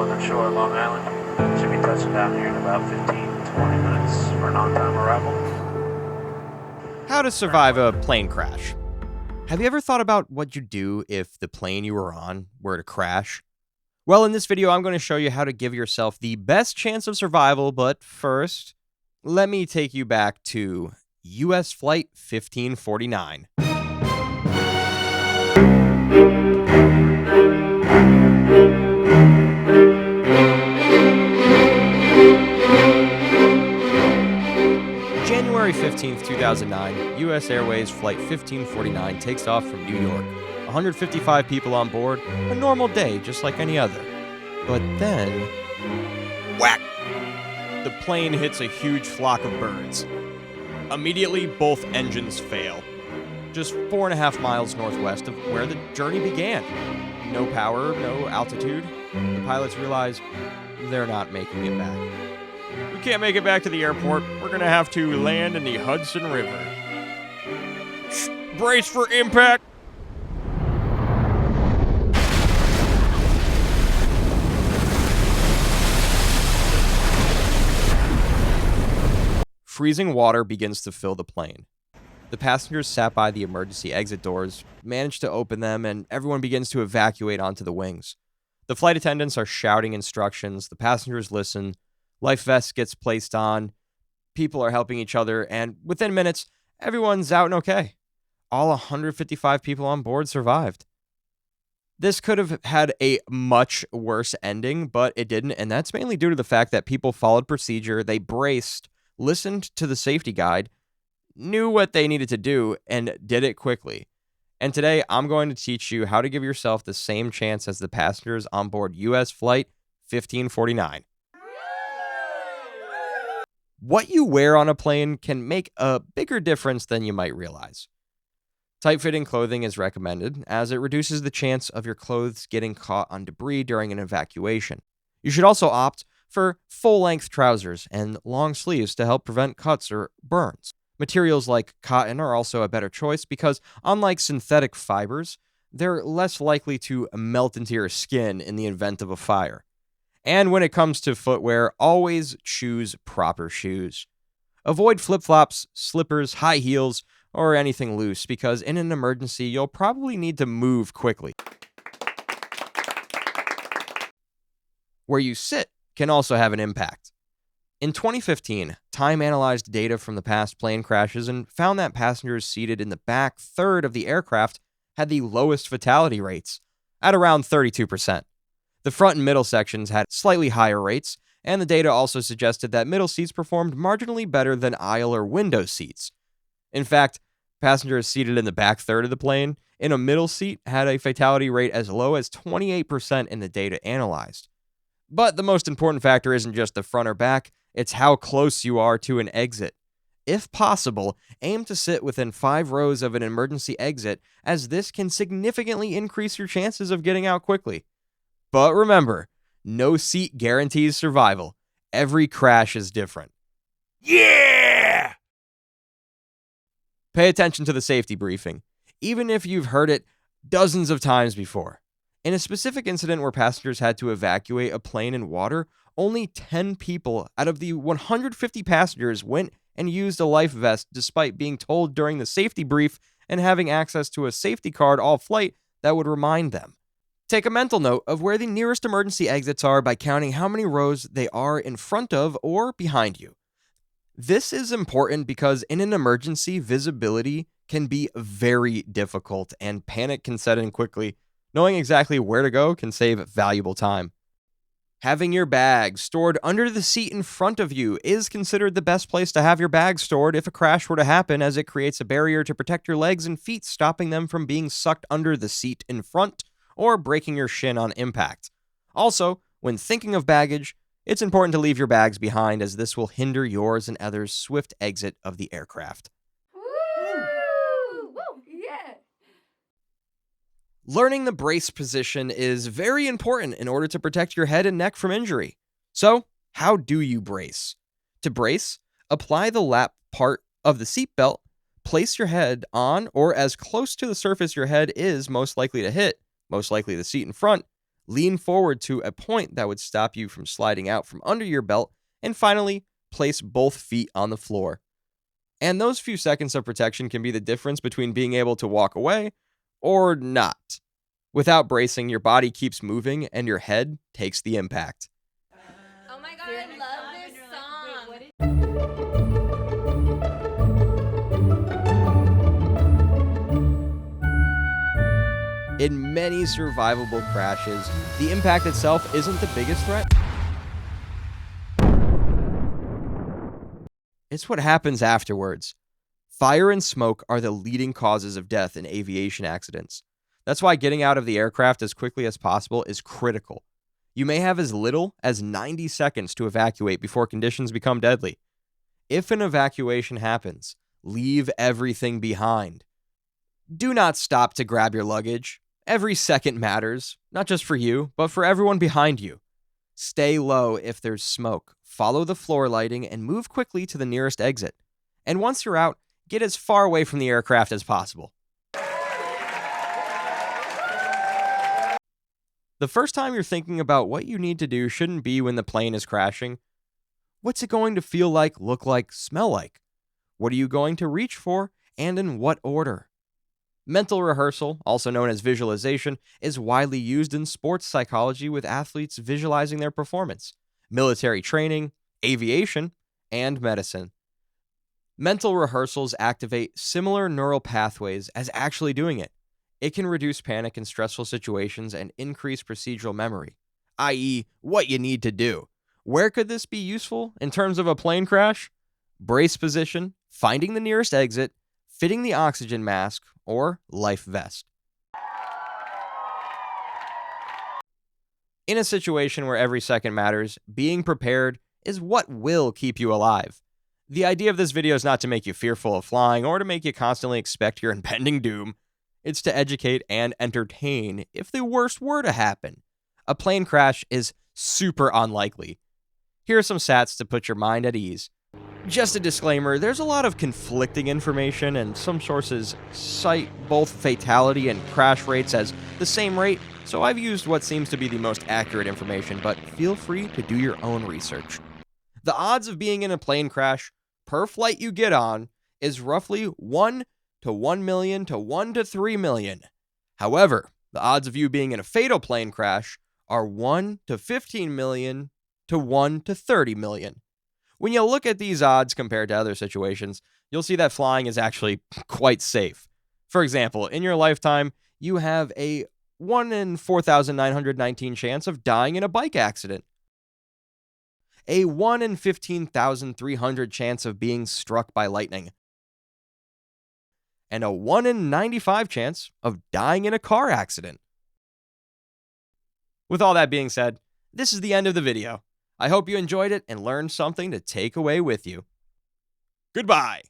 on the shore of Long Island. Should be touching down here in about 15-20 minutes for an on-time arrival. How to survive a plane crash. Have you ever thought about what you'd do if the plane you were on were to crash? Well, in this video, I'm going to show you how to give yourself the best chance of survival, but first, let me take you back to US Flight 1549. January 15th, 2009, U.S. Airways Flight 1549 takes off from New York. 155 people on board, a normal day just like any other. But then, whack! The plane hits a huge flock of birds. Immediately, both engines fail. Just 4.5 miles northwest of where the journey began. No power, no altitude. The pilots realize they're not making it back. We can't make it back to the airport. We're gonna have to land in the Hudson River. Brace for impact! Freezing water begins to fill the plane. The passengers sat by the emergency exit doors, manage to open them, and everyone begins to evacuate onto the wings. The flight attendants are shouting instructions, the passengers listen, life vests gets placed on, people are helping each other, and within minutes, everyone's out and okay. All 155 people on board survived. This could have had a much worse ending, but it didn't, and that's mainly due to the fact that people followed procedure, they braced, listened to the safety guide, knew what they needed to do, and did it quickly. And today, I'm going to teach you how to give yourself the same chance as the passengers on board US Flight 1549. What you wear on a plane can make a bigger difference than you might realize. Tight-fitting clothing is recommended, as it reduces the chance of your clothes getting caught on debris during an evacuation. You should also opt for full-length trousers and long sleeves to help prevent cuts or burns. Materials like cotton are also a better choice because, unlike synthetic fibers, they're less likely to melt into your skin in the event of a fire. And when it comes to footwear, always choose proper shoes. Avoid flip-flops, slippers, high heels, or anything loose because in an emergency, you'll probably need to move quickly. Where you sit can also have an impact. In 2015, Time analyzed data from the past plane crashes and found that passengers seated in the back third of the aircraft had the lowest fatality rates, at around 32%. The front and middle sections had slightly higher rates, and the data also suggested that middle seats performed marginally better than aisle or window seats. In fact, passengers seated in the back third of the plane in a middle seat had a fatality rate as low as 28% in the data analyzed. But the most important factor isn't just the front or back, it's how close you are to an exit. If possible, aim to sit within 5 rows of an emergency exit, as this can significantly increase your chances of getting out quickly. But remember, no seat guarantees survival. Every crash is different. Yeah! Pay attention to the safety briefing, even if you've heard it dozens of times before. In a specific incident where passengers had to evacuate a plane in water, only 10 people out of the 150 passengers went and used a life vest despite being told during the safety brief and having access to a safety card all flight that would remind them. Take a mental note of where the nearest emergency exits are by counting how many rows they are in front of or behind you. This is important because in an emergency, visibility can be very difficult and panic can set in quickly. Knowing exactly where to go can save valuable time. Having your bags stored under the seat in front of you is considered the best place to have your bags stored if a crash were to happen, as it creates a barrier to protect your legs and feet, stopping them from being sucked under the seat in front or breaking your shin on impact. Also, when thinking of baggage, it's important to leave your bags behind, as this will hinder yours and others' swift exit of the aircraft. Woo! Woo! Yeah! Learning the brace position is very important in order to protect your head and neck from injury. So, how do you brace? To brace, apply the lap part of the seatbelt, place your head on or as close to the surface your head is most likely to hit, most likely the seat in front, Lean forward to a point that would stop you from sliding out from under your belt, and finally, place both feet on the floor. And those few seconds of protection can be the difference between being able to walk away or not. Without bracing, your body keeps moving and your head takes the impact. Oh my god, I love this song. In many survivable crashes, the impact itself isn't the biggest threat. It's what happens afterwards. Fire and smoke are the leading causes of death in aviation accidents. That's why getting out of the aircraft as quickly as possible is critical. You may have as little as 90 seconds to evacuate before conditions become deadly. If an evacuation happens, leave everything behind. Do not stop to grab your luggage. Every second matters, not just for you, but for everyone behind you. Stay low if there's smoke, follow the floor lighting, and move quickly to the nearest exit. And once you're out, get as far away from the aircraft as possible. The first time you're thinking about what you need to do shouldn't be when the plane is crashing. What's it going to feel like, look like, smell like? What are you going to reach for, and in what order? Mental rehearsal, also known as visualization, is widely used in sports psychology with athletes visualizing their performance, military training, aviation, and medicine. Mental rehearsals activate similar neural pathways as actually doing it. It can reduce panic in stressful situations and increase procedural memory, i.e., what you need to do. Where could this be useful in terms of a plane crash? Brace position, finding the nearest exit, fitting the oxygen mask, or life vest. In a situation where every second matters, being prepared is what will keep you alive. The idea of this video is not to make you fearful of flying or to make you constantly expect your impending doom. It's to educate and entertain if the worst were to happen. A plane crash is super unlikely. Here are some stats to put your mind at ease. Just a disclaimer, there's a lot of conflicting information, and some sources cite both fatality and crash rates as the same rate, so I've used what seems to be the most accurate information, but feel free to do your own research. The odds of being in a plane crash per flight you get on is roughly 1 to 1 million to 1 to 3 million. However, the odds of you being in a fatal plane crash are 1 to 15 million to 1 to 30 million. When you look at these odds compared to other situations, you'll see that flying is actually quite safe. For example, in your lifetime, you have a 1 in 4,919 chance of dying in a bike accident, a 1 in 15,300 chance of being struck by lightning, and a 1 in 95 chance of dying in a car accident. With all that being said, this is the end of the video. I hope you enjoyed it and learned something to take away with you. Goodbye.